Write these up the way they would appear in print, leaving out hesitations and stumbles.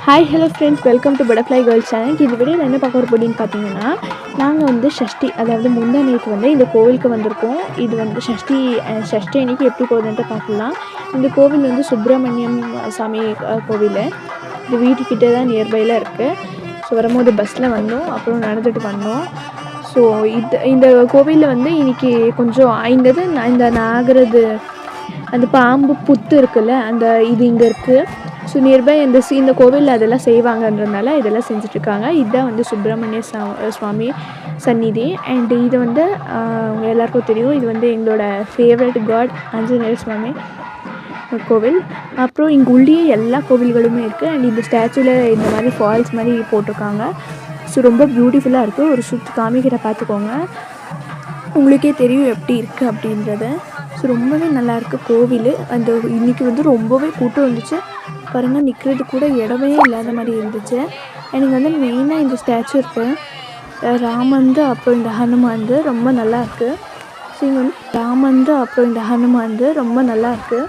Hi hello friends, welcome to butterfly girls channel. இந்த வீடியோவில் என்ன பார்க்க போகிறோம் பார்த்தீங்கன்னா, நாங்கள் வந்து ஷஷ்டி, அதாவது முந்தா நேற்று வந்து இந்த கோவிலுக்கு வந்திருக்கோம். இது வந்து ஷஷ்டி அன்னைக்கு எப்படி போகுதுன்ட்டு பார்க்கலாம். இந்த கோவில் வந்து சுப்பிரமணியம் சாமி கோவில். இது வீட்டுக்கிட்டே தான் நியர்பையில் இருக்குது. ஸோ வரும்போது பஸ்ஸில் வந்தோம், அப்புறம் நடந்துட்டு வந்தோம். ஸோ இந்த கோவிலில் வந்து இன்றைக்கி கொஞ்சம் இந்த நாகரது அந்த பாம்பு புத்து இருக்குல்ல, இது இங்கே இருக்குது. ஸோ நியர்பை இந்த கோவிலில் அதெல்லாம் செய்வாங்கன்றதுனால இதெல்லாம் செஞ்சிட்ருக்காங்க. இதுதான் வந்து சுப்பிரமணிய சுவாமி சந்நிதி. அண்ட் இது வந்து எல்லாருக்கும் தெரியும், இது வந்து எங்களோட ஃபேவரட் காட் ஆஞ்சநேயர் சுவாமி கோவில். அப்புறம் இங்கே உள்ளேயே எல்லா கோவில்களுமே இருக்குது. அண்ட் இந்த ஸ்டாச்சுவில் இந்த மாதிரி ஃபால்ஸ் மாதிரி போட்டிருக்காங்க. ஸோ ரொம்ப பியூட்டிஃபுல்லாக இருக்குது. ஒரு சுற்றி காமிக்கிற பார்த்துக்கோங்க, உங்களுக்கே தெரியும் எப்படி இருக்குது அப்படின்றத. ஸோ ரொம்பவே நல்லாயிருக்கு கோவில். இன்றைக்கி வந்து ரொம்பவே கூட்டம் இருந்துச்சு பாருங்கள், நிற்கிறது கூட இடமே இல்லாத மாதிரி இருந்துச்சு. எனக்கு வந்து மெயினாக இந்த ஸ்டாச்சு இருக்குது, ராமந்து அப்புறம் இந்த ஹனுமாந்து ரொம்ப நல்லாயிருக்கு. ஸோ இங்கே வந்து ராமந்து அப்புறம் இந்த ஹனுமாந்து ரொம்ப நல்லாயிருக்கு.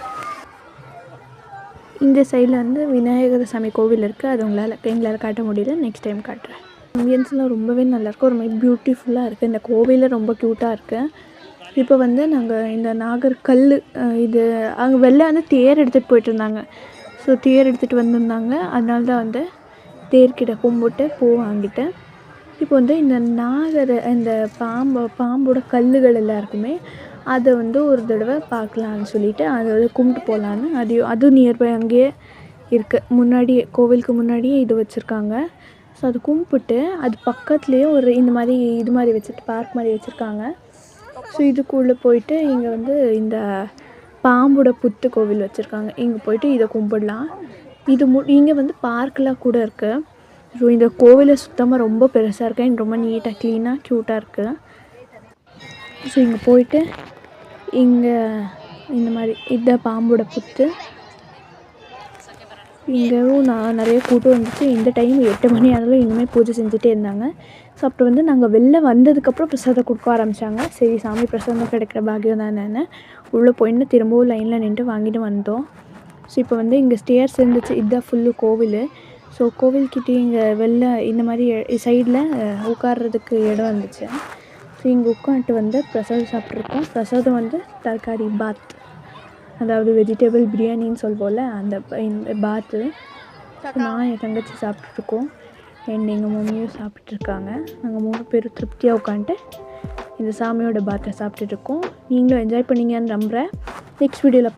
இந்த சைடில் வந்து விநாயகர் சாமி கோவில் இருக்குது. அது எங்களால் காட்ட முடியல, நெக்ஸ்ட் டைம் காட்டுறேன். ஆம்பியன்ஸ்லாம் ரொம்பவே நல்லாயிருக்கு, ஒரு மாதிரி பியூட்டிஃபுல்லாக இருக்குது. இந்த கோவிலில் ரொம்ப க்யூட்டாக இருக்குது. இப்போ வந்து நாங்கள் இந்த நாகர்கல் இது அங்கே வெளில வந்து தேர் எடுத்துகிட்டு போயிட்டுருந்தாங்க. ஸோ தேர் எடுத்துகிட்டு வந்திருந்தாங்க, அதனால தான் வந்து தேர்கிட்ட கும்பிட்டு பூ வாங்கிட்டேன். இப்போ வந்து இந்த பாம்போட கல்லுகள் எல்லாம் இருக்குமே, அதை வந்து ஒரு தடவை பார்க்கலான்னு சொல்லிவிட்டு அதை வந்து கும்பிட்டு போகலான்னு அதுவும் நியர்பை அங்கேயே இருக்குது. முன்னாடியே கோவிலுக்கு முன்னாடியே இது வச்சுருக்காங்க. ஸோ அது கும்பிட்டு அது பக்கத்துலேயே ஒரு இது மாதிரி வச்சுட்டு பார்க் மாதிரி வச்சுருக்காங்க. ஸோ இதுக்குள்ளே போயிட்டு இங்கே வந்து இந்த பாம்போட புத்து கோவில் வச்சுருக்காங்க. இங்கே போயிட்டு இதை கும்பிடலாம். இங்கே வந்து பார்க்கெலாம் கூட இருக்குது. ஸோ இந்த கோவிலை சுத்தமாக ரொம்ப பெருசாக இருக்குது அண்ட் ரொம்ப நீட்டாக க்ளீனாக க்யூட்டாக இருக்குது. ஸோ இங்கே போயிட்டு இங்கே இந்த மாதிரி இதுதான் பாம்போட புத்து. இங்கேயும் நிறைய கூட்டம் வந்துச்சு. இந்த டைம் 8 மணி ஆனாலும் இன்னுமே பூஜை செஞ்சுட்டே இருந்தாங்க. ஸோ அப்புறம் வந்து நாங்கள் வெளில வந்ததுக்கப்புறம் பிரசாதம் கொடுக்க ஆரம்பித்தாங்க. சரி, சாமி பிரசாதம் கிடைக்கிற பாக்கியம் தானேன்னு உள்ளே போயின்னு திரும்பவும் லைனில் நின்று வாங்கிட்டு வந்தோம். ஸோ இப்போ வந்து இங்கே ஸ்டேர்ஸ் இருந்துச்சு, இதுதான் ஃபுல்லு கோவில். ஸோ கோவில்கிட்டே இங்கே வெளில இந்த மாதிரி சைடில் உட்கார்றதுக்கு இடம் இருந்துச்சு. ஸோ இங்கே உட்காந்துட்டு வந்து பிரசாதம் சாப்பிட்ருக்கோம். பிரசாதம் வந்து தர்காரி பாத், அதாவது வெஜிடபிள் பிரியாணின்னு சொல்வோம்ல, இந்த பாத்து. நான் என் தங்கச்சி சாப்பிட்ருக்கோம் அண்ட் எங்கள் மம்மியும் சாப்பிட்ருக்காங்க. நாங்கள் 3 பேரும் திருப்தியாக உட்காந்துட்டு இந்த சாமியோட பாத்தை சாப்பிட்டுருக்கோம். நீங்களும் என்ஜாய் பண்ணீங்கன்னு நம்புகிறேன். நெக்ஸ்ட் வீடியோவில்